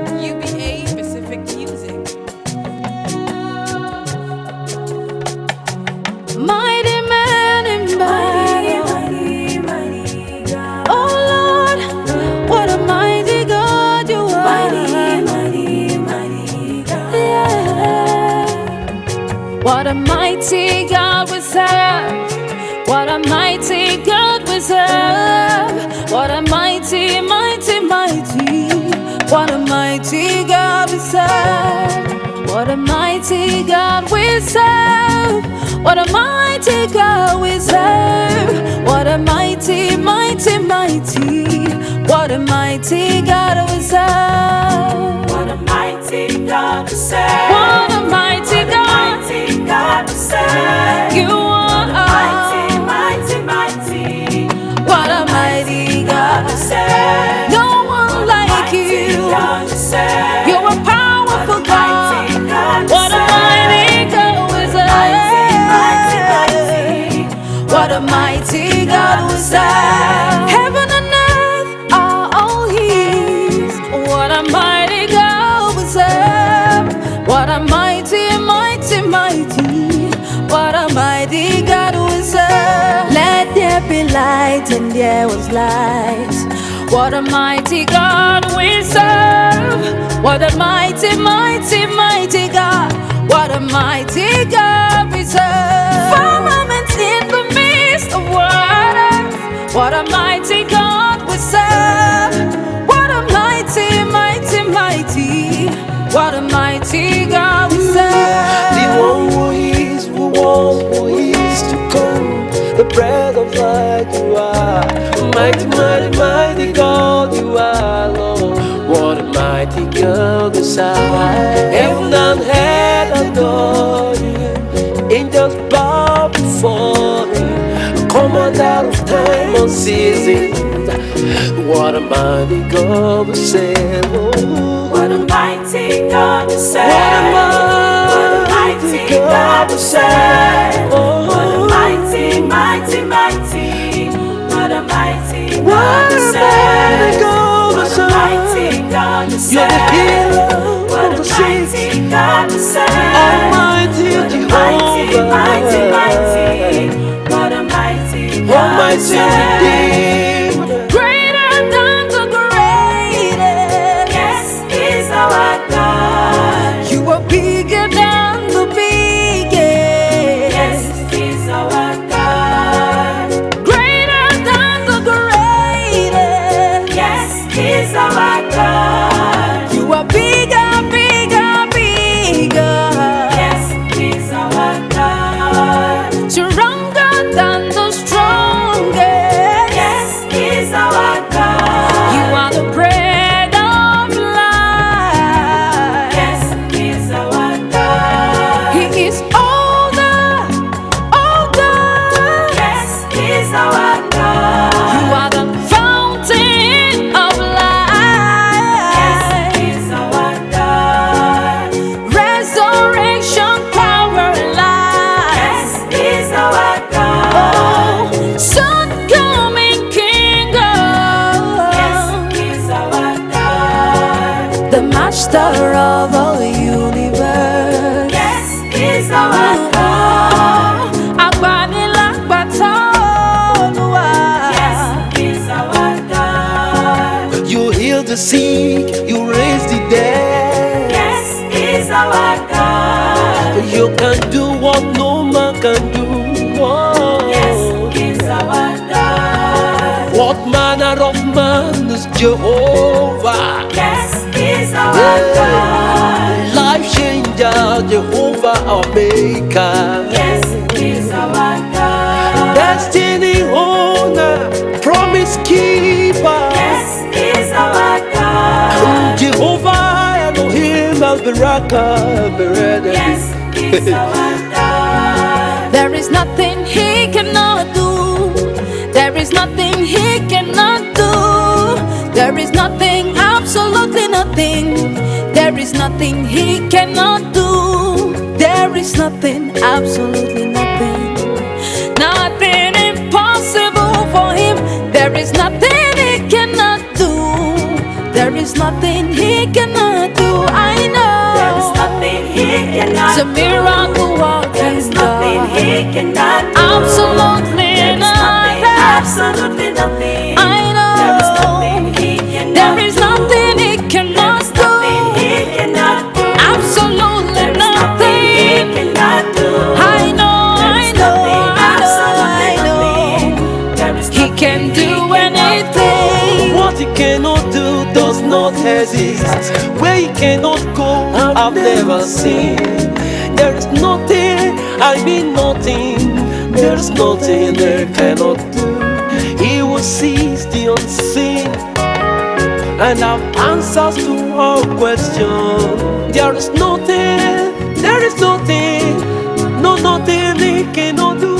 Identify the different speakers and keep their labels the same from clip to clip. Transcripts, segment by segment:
Speaker 1: Uba-Pacific music.
Speaker 2: Mighty man in battle.
Speaker 1: Mighty God.
Speaker 2: Oh Lord, what a mighty God you are.
Speaker 1: Mighty God.
Speaker 2: Yeah. What a mighty God we serve. What a mighty God we serve. What a mighty, mighty, mighty. What a mighty God we serve. What a mighty God we serve. What a mighty God we serve. What a mighty, mighty, mighty. What a mighty God we serve.
Speaker 1: What a mighty God we serve.
Speaker 2: What a mighty God.
Speaker 1: Mighty God we serve.
Speaker 2: You are
Speaker 1: Mighty, mighty, mighty.
Speaker 2: what a mighty God we serve. No one like you.
Speaker 1: God we serve.
Speaker 2: You're a powerful God.
Speaker 1: Mighty God we
Speaker 2: What a mighty God we
Speaker 1: Mighty,
Speaker 2: serve. What a mighty God we serve. Heaven and earth are all His. What a mighty God we serve. What a mighty, mighty, mighty. What a mighty God we serve. Let there be light, and there was light. What a mighty God we serve. What a mighty, mighty, mighty God. What a mighty God we serve. Firmament in the midst of waters. What a mighty God we serve. What a mighty, mighty, mighty. What a mighty God we serve.
Speaker 3: The one who is, who was, who is to come, the bread of life you are. Mighty, mighty, mighty God you are, Lord. What a mighty God you are. Heaven and earth adore you. Angels bow before you. Commander of time and seasons. What a mighty God we serve.
Speaker 1: What a mighty God we serve.
Speaker 3: What a
Speaker 1: mighty God we serve. What a mighty, mighty, mighty. What a mighty God we serve. What a mighty God we serve.
Speaker 3: You're the healer
Speaker 1: What
Speaker 3: of
Speaker 1: a
Speaker 3: the sick.
Speaker 1: mighty God we serve.
Speaker 3: Almighty
Speaker 1: Mighty,
Speaker 3: Jehovah.
Speaker 1: mighty, mighty. What a mighty God we
Speaker 3: Almighty
Speaker 1: serve.
Speaker 3: Redeemer.
Speaker 2: Greater than the greatest.
Speaker 1: Yes, He's our God.
Speaker 2: You are bigger than the biggest.
Speaker 1: Yes, He's our God.
Speaker 2: Greater than the greatest.
Speaker 1: Yes, He's our God.
Speaker 2: You are bigger, bigger, bigger.
Speaker 1: Yes, He's our God.
Speaker 2: Stronger than the strongest.
Speaker 1: Yes, He's our God.
Speaker 2: You are the bread of life.
Speaker 1: Yes, He's our God.
Speaker 2: He is older, older.
Speaker 1: Yes, He's our God.
Speaker 2: You are the fountain of
Speaker 1: Yes,
Speaker 2: life.
Speaker 1: He's our God.
Speaker 2: Resurrection power life.
Speaker 1: Yes, He's our God.
Speaker 2: Oh, Son coming King
Speaker 1: Yes,
Speaker 2: of
Speaker 1: He's our God.
Speaker 2: the Master of all the universe.
Speaker 1: Yes, He's our God.
Speaker 2: Agbanilagbata Olúwa.
Speaker 1: Yes, He's our God.
Speaker 3: You heal the sick, you raise the dead.
Speaker 1: Yes, He's our God.
Speaker 3: You can do what no man can do. Oh.
Speaker 1: Yes, He's our God.
Speaker 3: What manner of man is Jehovah?
Speaker 1: Yes, He's our God.
Speaker 3: Life changer, Jehovah our maker.
Speaker 1: Yes, He's our God.
Speaker 3: Destiny owner, promise keeper.
Speaker 1: Yes, He's our God.
Speaker 3: Jehovah Elohim Al-Baraka Berede.
Speaker 1: Yes, He's our God.
Speaker 2: There is nothing He cannot do. There is nothing He cannot do. There is nothing, absolutely nothing. There is nothing He cannot do. There is nothing, absolutely nothing. Nothing impossible for Him. nothing he cannot do. I know
Speaker 1: There is nothing he cannot
Speaker 2: He's a
Speaker 1: do.
Speaker 2: miracle
Speaker 1: There is
Speaker 2: working
Speaker 1: nothing
Speaker 2: God.
Speaker 1: he cannot do.
Speaker 2: Absolutely
Speaker 1: There is nothing,
Speaker 2: nothing.
Speaker 1: absolutely nothing.
Speaker 2: I know
Speaker 1: There is nothing he cannot
Speaker 2: there is
Speaker 1: do.
Speaker 2: nothing he cannot do.
Speaker 1: Nothing he cannot do.
Speaker 2: Absolutely
Speaker 1: There is nothing he
Speaker 2: nothing.
Speaker 1: cannot do.
Speaker 2: I know,
Speaker 1: There
Speaker 2: I
Speaker 1: is
Speaker 2: know,
Speaker 1: nothing,
Speaker 2: I
Speaker 1: absolutely
Speaker 2: know,
Speaker 1: nothing. There is
Speaker 2: He
Speaker 1: nothing
Speaker 2: can do
Speaker 1: cannot
Speaker 2: anything.
Speaker 3: What he cannot do does not exist. Where he cannot go, I've never seen. There is nothing, I mean nothing. There is nothing they cannot do. He will seize the unseen and have answers to all questions. There is nothing, no nothing he cannot do.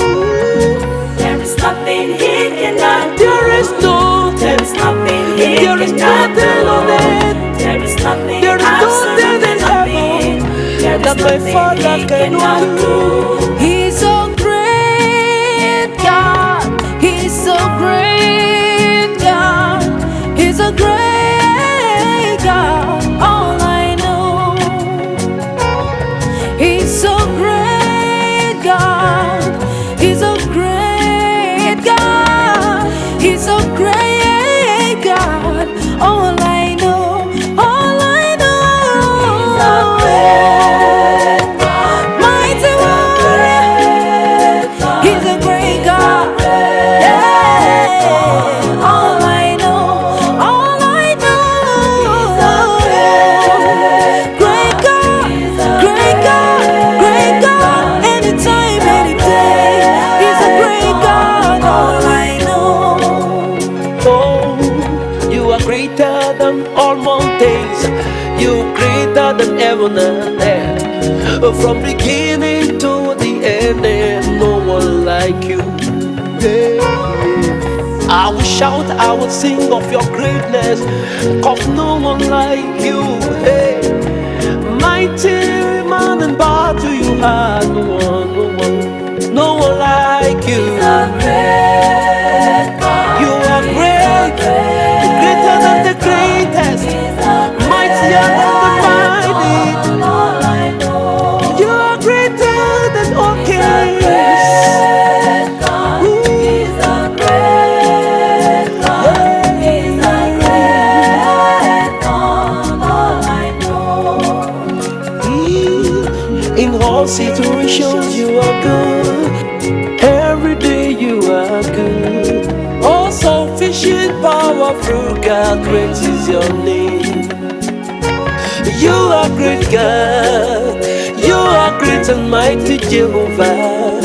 Speaker 1: There is nothing he cannot do.
Speaker 3: There is nothing,
Speaker 1: There is nothing he
Speaker 3: there is
Speaker 1: cannot
Speaker 3: nothing on
Speaker 1: do.
Speaker 3: earth.
Speaker 1: There is nothing,
Speaker 3: There is nothing
Speaker 1: absolutely
Speaker 3: in
Speaker 1: nothing. There is
Speaker 3: that my
Speaker 1: nothing
Speaker 3: Father
Speaker 1: he
Speaker 3: cannot do.
Speaker 2: He's a great God. He's a great God. He's a great God. All I know. He's a great God. He's a great God. He's a great God. All I know. All I know. Mighty warrior. He's a great God. Yeah. All I know. All I know. Great God. Great God. Great God. Anytime, any day. He's a great God. All I know.
Speaker 3: Oh, you are greater than all mountains. You are greater than heaven and earth. From beginning to the end, there's no one like you. Yeah. I will shout, I will sing of your greatness, 'cause no one like you. Hey. Mighty man in battle, you are no one, no one like you. You are great, greater than the greatest, mightier than the mighty. You are greater than all kings. In all situations you are good. Every day you are good. All sufficient, powerful God, great is your name. You are great God. You are great and mighty Jehovah.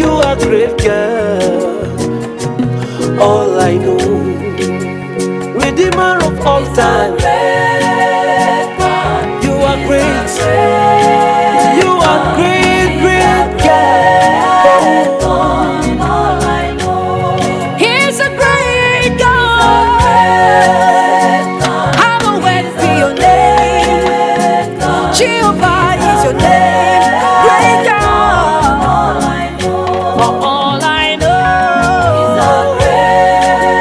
Speaker 3: You are great God. All I know, Redeemer of all time. You are great. You are great, great God.
Speaker 2: He's a great God. Hallowed be your name. Jehovah is your name. Great God. All I know.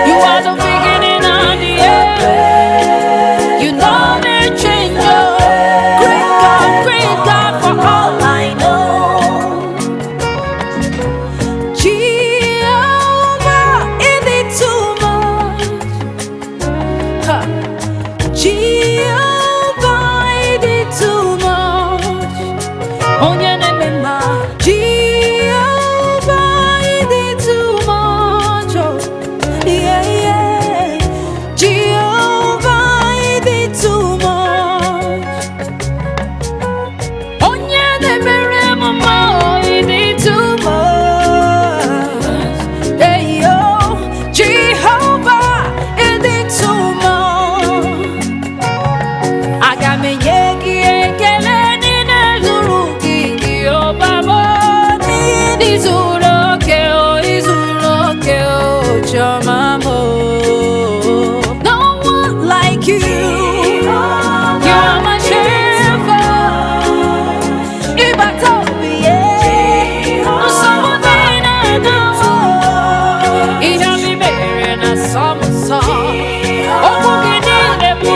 Speaker 2: You are the beginning and the end. You know me change. Great God for all I know. Jehovah, is it too much? Ha. Jehovah, is it too much? Onyenenema. Jehovah, is it too much? Oh, yeah, yeah. Jehovah, is it too much? Onyenenema, is it too much? Hey, yo. Jehovah, is it too much? Agamenyeki ekele nina zuruki Obama Izuroke o chamamo. No one like you. You're my shepherd. Ibatopie. Usamudina nawo. Ihami bere na samusa. Okugini lebu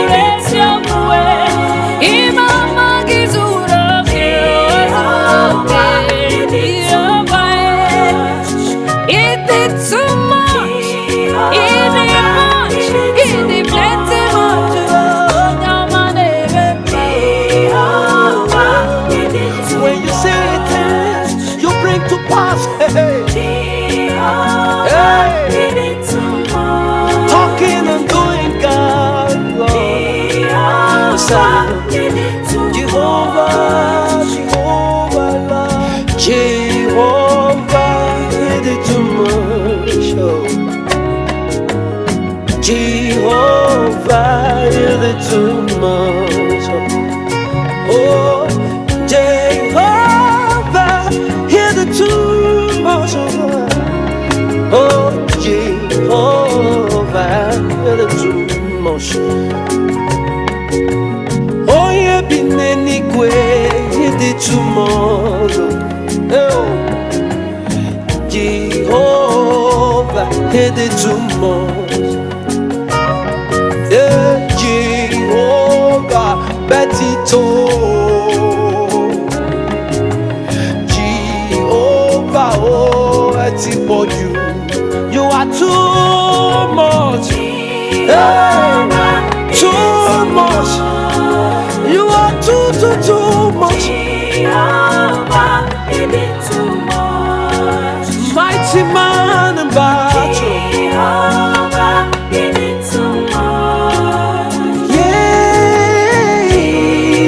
Speaker 3: Jehovah, you're the too much. Oh, Jehovah, you're the too much. Oh, Jehovah, you're the too much. Oh, you've been anywhere, you're the too much. Oh, Jehovah, you're the too much. Yeah, Jehovah, Betito. Jehovah, oh, Etipoju. You are too much. Hey, too much. You are too much.
Speaker 1: Jehovah, you did too much.
Speaker 3: Mighty man in battle.
Speaker 1: Jehovah, you did too much.
Speaker 3: Yeah.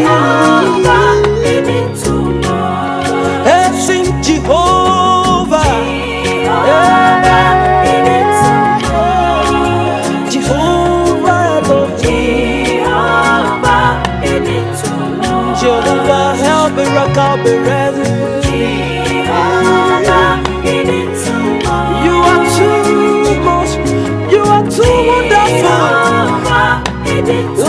Speaker 1: Jehovah, you did too much.
Speaker 3: And sing Jehovah.
Speaker 1: Jehovah, you did too much.
Speaker 3: Jehovah, I love you.
Speaker 1: Jehovah, you did too much.
Speaker 3: Jehovah, help me rock out the ready.
Speaker 1: Jehovah, you did too much.
Speaker 3: You are too much. You are too wonderful.
Speaker 1: Jehovah, you did too
Speaker 3: Oh,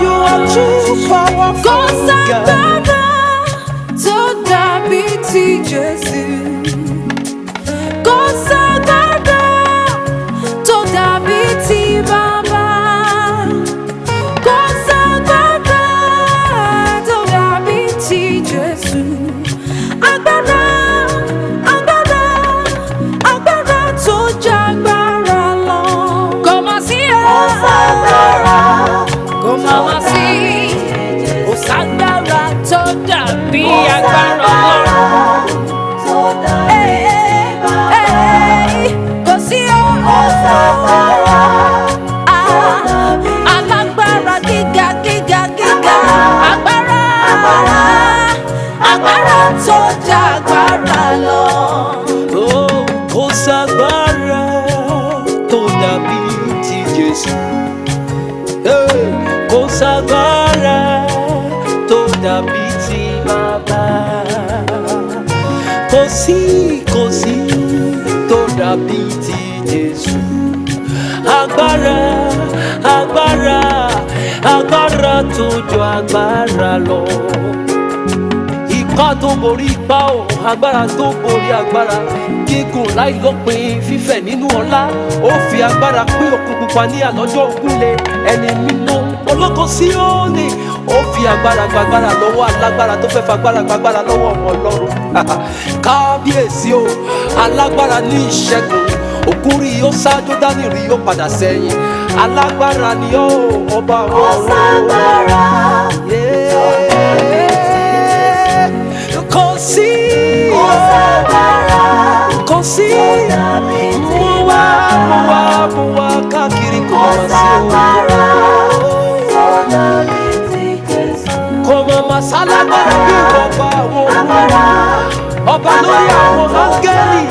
Speaker 3: you are too powerful.
Speaker 2: Kò
Speaker 3: God.
Speaker 2: ságbára tó dàbí ti Jésù. Kò ságbára tó dàbí ti Bàbá. Kò ságbára tó dàbí ti Jésù. Agbára, agbára, agbára tó jágbára lọ. Kò mà sí ẹ̀. Kò mà mà sí. Kò ságbára tó dàbí agbára Ọlọ́run. Kò sí alágbára gíga gíga gíga. Agbára, agbára tó jágbára lọ.
Speaker 3: Oh, kò ságbára tó dàbí ti Jésù. Hey, kò ságbára tó dàbí ti Bàbá. Kò sí tó dàbí ti Jésù. Agbára, agbára, agbára tó ju agbára lọ. Ipá tó borí ipá o, agbára tó borí agbára. Gígùn láì lópin, fífẹ̀ nínú ọlá. Ó fi agbára pín òkun pupa ní àlọ́jọ́ ògúnlé. Ẹni mímọ́ ológo Síónì. Ó fi agbára gbàgbára lọ́wọ́ alágbára tó fẹ́ fagbára gbàgbára lọ́wọ́ ọmọ Ọlọ́run. Kábíyèsí o, alágbára ní ìṣẹ́gun. Òkun rí ó sá, Jọ́dánì rí ó padà sẹ́yìn. Alágbára ni ó, ọba àwọn ọ̀run. Yeah. Kò sí, kò sí. Mú wá káàkiri kò má sí o. Kò má má sálágbára bí ọba àwọn ọ̀run. Ọba lórí àwọn áńgẹ́lì.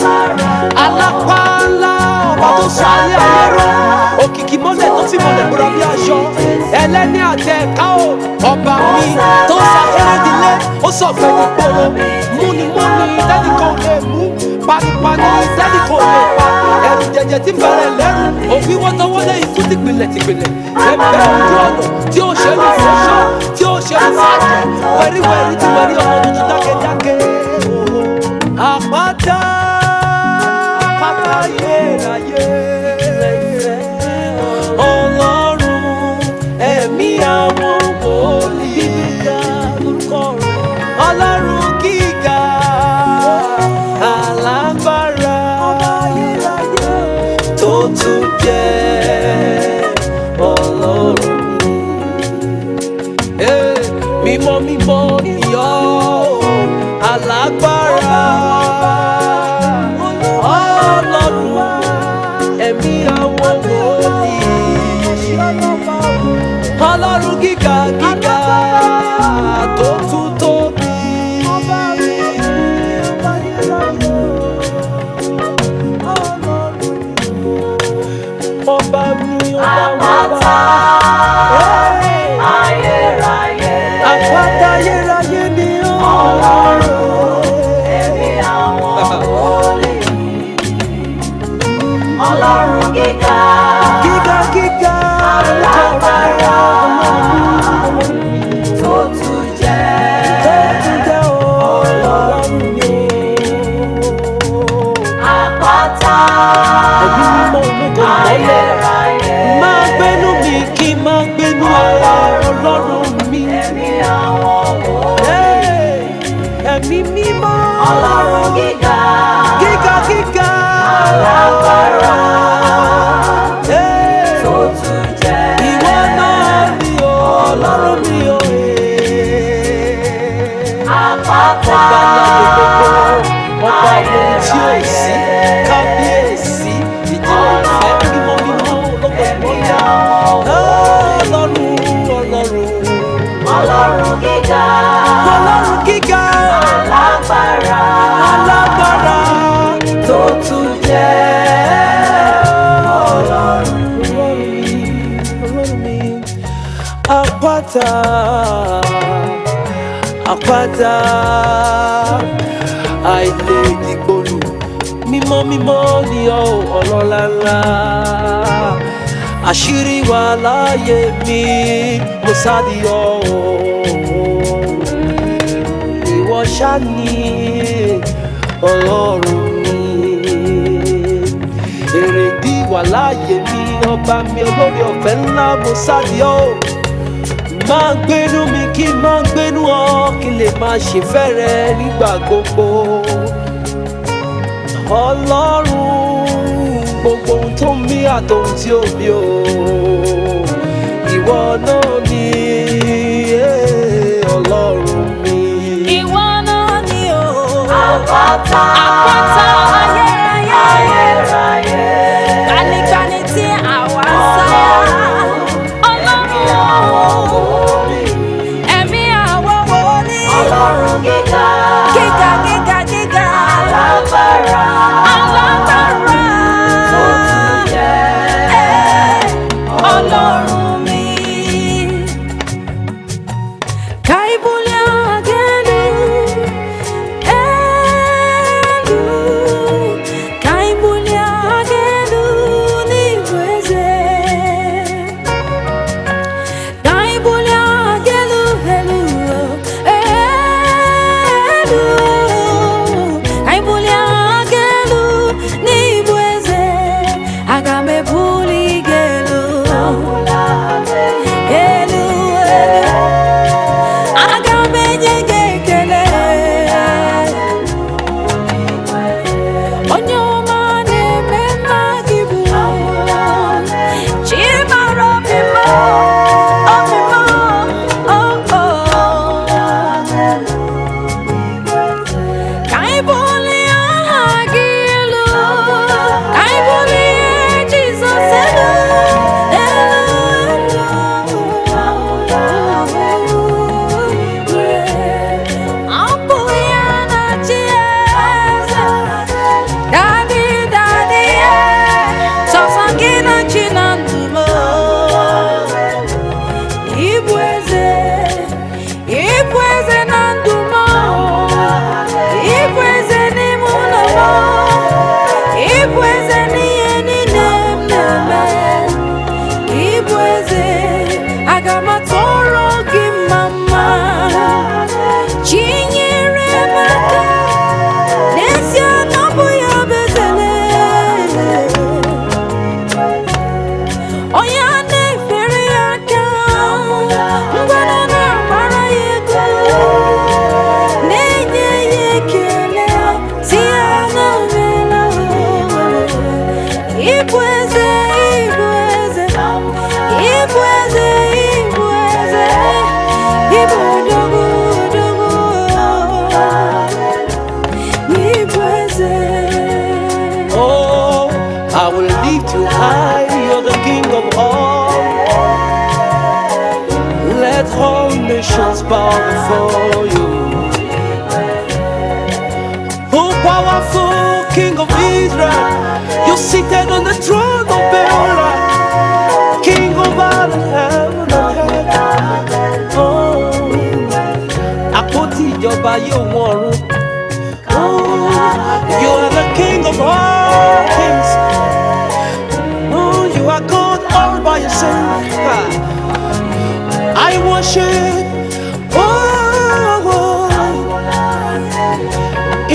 Speaker 3: Alápá ńlá, ọba tó sọ ayé ayé rọ̀. Òkìkí mọ́lẹ̀ tó fi mọ́lẹ̀ búra bí aṣọ. Ẹlẹ́ni àtẹ̀ká o. Ọba mi tó sá Erédìlé. Ó sọ fẹ́ni gbòòrò. Múnimúni tẹ́nìkan ò lè mú. Panipani tẹ́nìkan ò lè pa. Ẹ̀rù jẹ̀jẹ̀ tí bẹ̀rẹ̀ lẹ́rù. Òfin wọ́tọ́wọ́lé ikú tìpìlẹ̀. Ẹ̀bẹ̀ ojú ọ̀nà tí ó ṣe ní fọ́ṣọ́. Tí ó ṣe ní fàjẹ́. Wẹ̀ríwẹ̀rí tí wẹ̀rí ọmọ tuntun dákẹ́dákẹ́. Àpáta ayérayé. Ọlọ́run ẹ̀mí àwọn wòlíì. Ọlọ́run gíga alágbára tó tún jẹ́ Ọlọ́run. Mímọ́ mímọ́ nìyọ́ alágbára. Ọlọ́run ẹ̀mí àwọn wòlíì. Ọlọ́run gíga gíga tó tún tóbi. Ọba mi
Speaker 1: àpáta ayérayé.
Speaker 3: Àpáta ayérayé ni ó.
Speaker 1: Ọlọ́run ẹ̀mí àwọn wòlíì. Ọlọ́run gíga.
Speaker 3: Gíga gíga.
Speaker 1: Alágbára. Tó tún jẹ́
Speaker 3: Ọlọ́run mi.
Speaker 1: àpáta
Speaker 3: Ẹ̀mí mímọ́ ológo ìmọ́lẹ̀.
Speaker 1: ayérayé.
Speaker 3: Máa gbénú mi kí n máa gbénú Ọlọ́run mi.
Speaker 1: Ẹ̀mí àwọn wòlíì.
Speaker 3: Hey, Ẹ̀mí mímọ́.
Speaker 1: Ọlọ́run gíga.
Speaker 3: Gíga gíga.
Speaker 1: Alágbára.
Speaker 3: Hey,
Speaker 1: Tó tún jẹ́
Speaker 3: ìwọ náà ni o, Ọlọ́run mi o.
Speaker 1: àpáta
Speaker 3: Ọba láyé gbogbo, ọba ohun tí ò sí, kábíyèsí, ìjìnlẹ̀ ìfẹ́, mímọ́ mímọ́, ológo ìmọ́lẹ̀. Ọlọ́run, Ọlọ́run,
Speaker 1: Ọlọ́run gíga.
Speaker 3: Ọlọ́run gíga,
Speaker 1: Alágbára.
Speaker 3: alágbára.
Speaker 1: Tó tún jẹ́ Ọlọ́run.
Speaker 3: Ọlọ́run mi, àpáta, àpáta, àìlè dìgbòlù, mímọ́ mímọ́ ni ọ́ ọlọ́lá ńlá. Àṣírí wà láyé mi, mo sáàdì ọ́. Ìwọ ṣá ni Ọlọ́run mi. Èrèdí wà láyé mi, ọba mi olórí ọ̀fẹ́ ńlá, mo sáàdì ọ́. Máa gbénú mi kí n máa gbénú ọ, kí n lè máa ṣèfẹ́ rẹ nígbà gbogbo. Ọlọ́run, gbogbo ohun tó ń mí àtòhun tí ó mí o, ìwọ náà ni Ọlọ́run mi.
Speaker 2: Ìwọ náà ni o.
Speaker 1: Àpáta
Speaker 2: Àpáta ayérayé.
Speaker 1: ayérayé.
Speaker 2: Gbanigbani tí àwa ń sá. Ọlọ́run. Ẹ̀mí àwọn wòlíì.
Speaker 1: Ọlọ́run gíga.
Speaker 2: Gíga gíga gíga.
Speaker 1: Alágbára.
Speaker 2: Alágbára.
Speaker 1: Tó tún jẹ́
Speaker 2: Ọlọ́run mi. Kaibulia gelu, elu. Kaibulia gelu ni weze. Kaibulia gelu, elu, elu. Kaibulia gelu ni weze. Agame buli gelu. Elu, elu. Agame nyegekele. Onye ọma na-eme mma gị bụ Chimara ọmịma, ọmịma, oh, oh. Ka anyị bulie aha gị elu, ka anyị bulie Jizọs elu, abụ ya na-achị eze. Daddy, daddy, yeah. Sọsọ gị na-achị na ndụ m. Ịbụ eze, ịbụ eze na ndụ m. Ịbụ eze n'ime ụlọ m. Ịbụ eze n'ihe niile m na-eme. Ịbụ eze, aga m atụrụ gị mma. Chinyere m aka, n'ezie na ọ bụ ya bụ ezele. Onye a na-efere ya aka, ngwere na-agbara ya ego, na-enye ya ekele, si ya na omela. Ịbụ eze, ịbụ eze, ịbụ eze, ịbụ eze, ịbụ odogwu, odogwu, ịbụ eze.
Speaker 3: Oh, I will lift you high, you're the King of all. Let all nations bow before you. Oh, powerful King of Israel, you're seated on the throne of Beulah. King over láyé òun ọ̀run. You are the King of all kings. You are God all by yourself. I worship.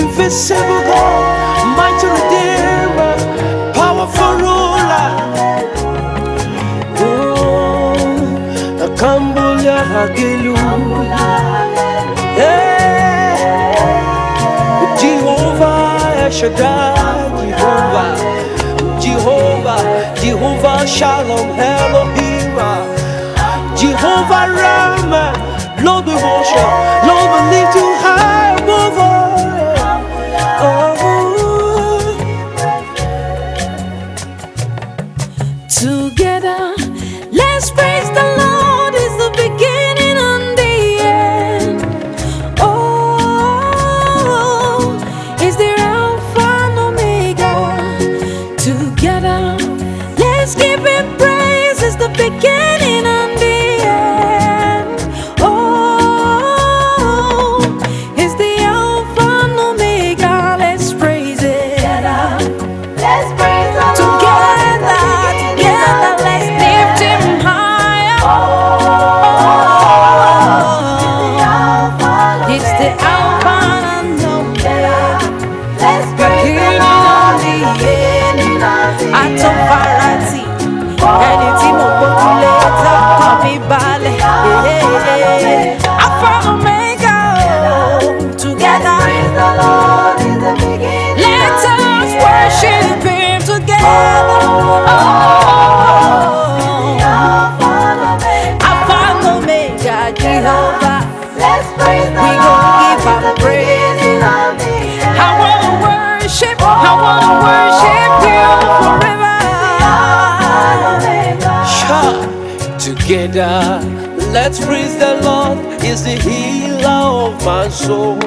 Speaker 3: Invisible God, mighty Redeemer, powerful ruler. Akambulia Hagelu. Jehovah El Shaddai, Jehovah Shalom Elohim, Jehovah Rama, Lord we worship, Lord we lift you high above all.
Speaker 2: Together, let's praise the Lord. Is the beginning and the end. Oh, is the Alpha and Omega. Together, let's give Him praise. Is the beginning and the end. Oh, is the Alpha and Omega. Let's praise it.
Speaker 1: Let's praise the Lord.
Speaker 2: Together, let's lift Him higher. Oh, it's the Alpha and Omega.
Speaker 1: Let's praise the Lord.
Speaker 2: Àtọ̀farati, ẹni tí mo gbójúlé tọkàn mi balẹ̀. Alpha and Omega, together.
Speaker 1: Praise the Lord in the beginning.
Speaker 2: Let us worship Him together. Alpha and Omega, Jehovah.
Speaker 1: Let's praise the
Speaker 2: We
Speaker 1: Lord
Speaker 2: gon' give
Speaker 1: in
Speaker 2: Him
Speaker 1: the
Speaker 2: praise.
Speaker 1: beginning and the end.
Speaker 2: I wanna worship You forever.
Speaker 3: Together, let's praise the Lord. He's the healer of my soul.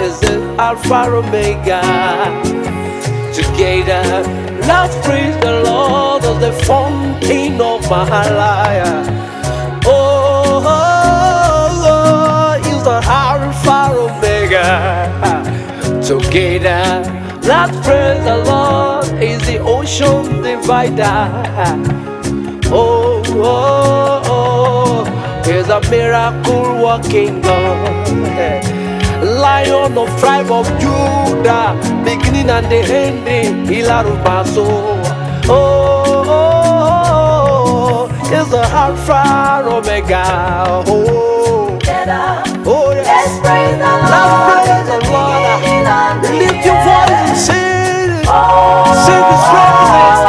Speaker 3: Is the Alpha Omega. Together, let's praise the Lord of the fountain of my life. Is the Alpha Omega. Together, let's praise the Lord. Is the ocean divider. Is a miracle working God. Lion of tribe of Judah, beginning and the ending, healer of my soul. Is the Alpha Omega. Yes.
Speaker 1: Let's praise the Lord.
Speaker 3: Let's praise
Speaker 1: in
Speaker 3: the
Speaker 1: the
Speaker 3: Lord.
Speaker 1: beginning and the
Speaker 3: Lift your
Speaker 1: end.
Speaker 3: voice and sing it. Sing His praises.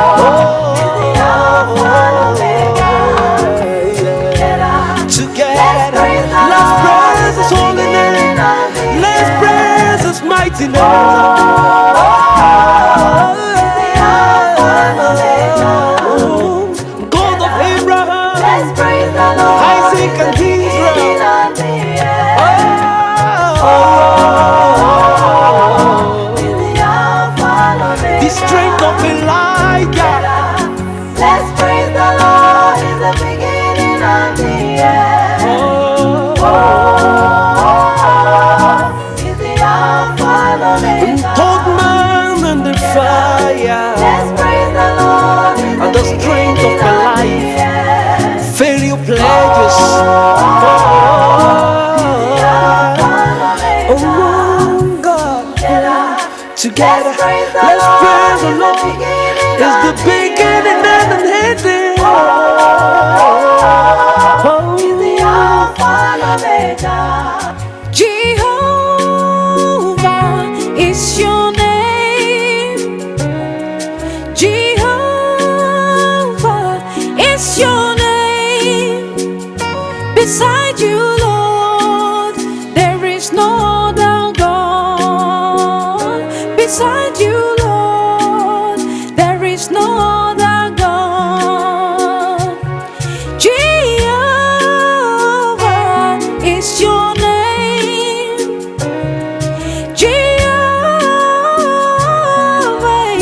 Speaker 3: Together, let's praise His holy name. Let's praise His mighty name. God of Abraham,
Speaker 1: Let's praise the Lord.
Speaker 3: Isaac and Israel. The strength of Elijah.
Speaker 1: Let's praise the Lord in the beginning and the end. He's the Alpha and Omega.
Speaker 3: Told man and the fire.
Speaker 1: Let's praise the Lord in
Speaker 3: And the strength of my life.
Speaker 1: end.
Speaker 3: Failure pledges. God. Together, let's praise the Lord. It's the beginning and the ending.
Speaker 2: Jehovah is your name. Jehovah is your name. Beside you, Lord, there is no other God. Beside you, Lord, there is no other God. Jehovah is your name. Jehovah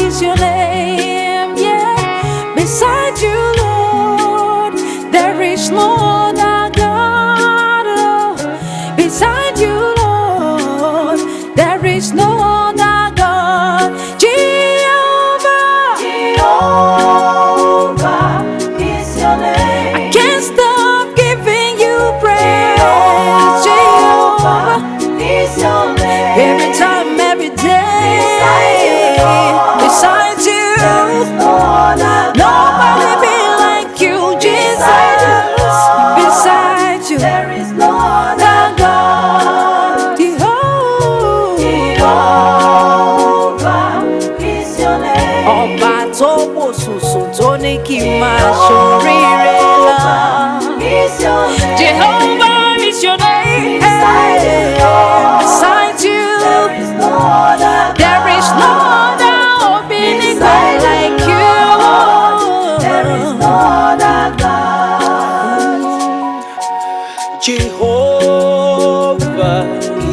Speaker 2: is your name. Yeah, beside you, Lord, there is no other God.
Speaker 1: other
Speaker 2: Nobody
Speaker 1: God.
Speaker 2: be like you, Jesus. Beside you,
Speaker 1: There is no other God. Jehovah is your name.
Speaker 2: Ọba tó wò sùnsùn tó ní kí n máa ṣoríire lọ.
Speaker 1: Is your name.
Speaker 2: Jehovah is your name.
Speaker 1: Beside you, Lord.
Speaker 2: Beside you,
Speaker 1: There is no other God.
Speaker 2: there is no other obedient God like you.
Speaker 1: There is no other God.
Speaker 3: Jehovah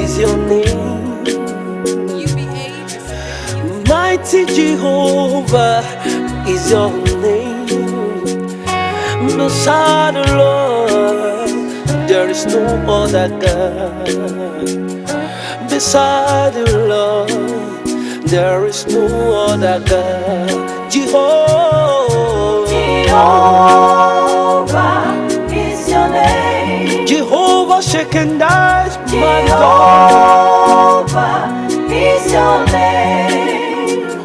Speaker 3: is your name. Mighty Jehovah is your name. Beside the Lord, there is no other God. Beside the Lord, there is no other God.
Speaker 1: Jehovah is your name.
Speaker 3: Jehovah shaken dies, my God.
Speaker 1: Jehovah is your name.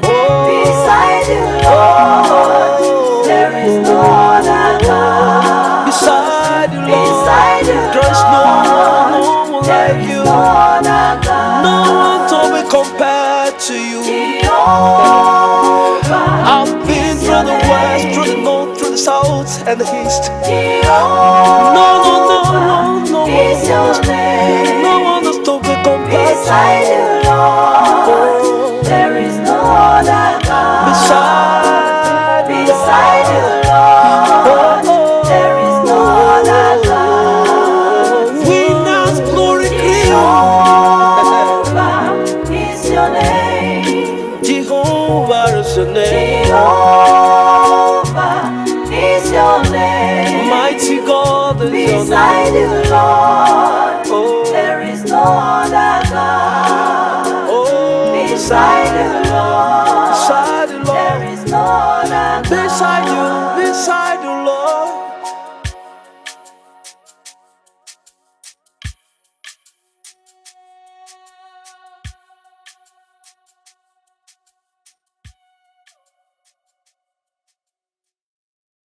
Speaker 1: Beside you, Lord, there is no other God.
Speaker 3: Beside you, Lord,
Speaker 1: Beside you,
Speaker 3: there is no one
Speaker 1: there
Speaker 3: like
Speaker 1: is
Speaker 3: you.
Speaker 1: no other God.
Speaker 3: No one to be compared to you.
Speaker 1: Jehovah
Speaker 3: I've been
Speaker 1: is
Speaker 3: through
Speaker 1: your
Speaker 3: the west,
Speaker 1: name.
Speaker 3: through the north, through the south, and the east.
Speaker 1: Jehovah
Speaker 3: No
Speaker 1: is your name.
Speaker 3: one is to be compared to
Speaker 1: Beside you, Lord,
Speaker 3: you.
Speaker 1: there is no other God.
Speaker 3: Beside
Speaker 1: you, Lord, there is no other God.
Speaker 3: Winners, glory,
Speaker 1: Jehovah is your name.
Speaker 3: Jehovah is your name.
Speaker 1: Jehovah is your name.
Speaker 3: Mighty God is your
Speaker 1: Beside
Speaker 3: name.
Speaker 1: you, Lord.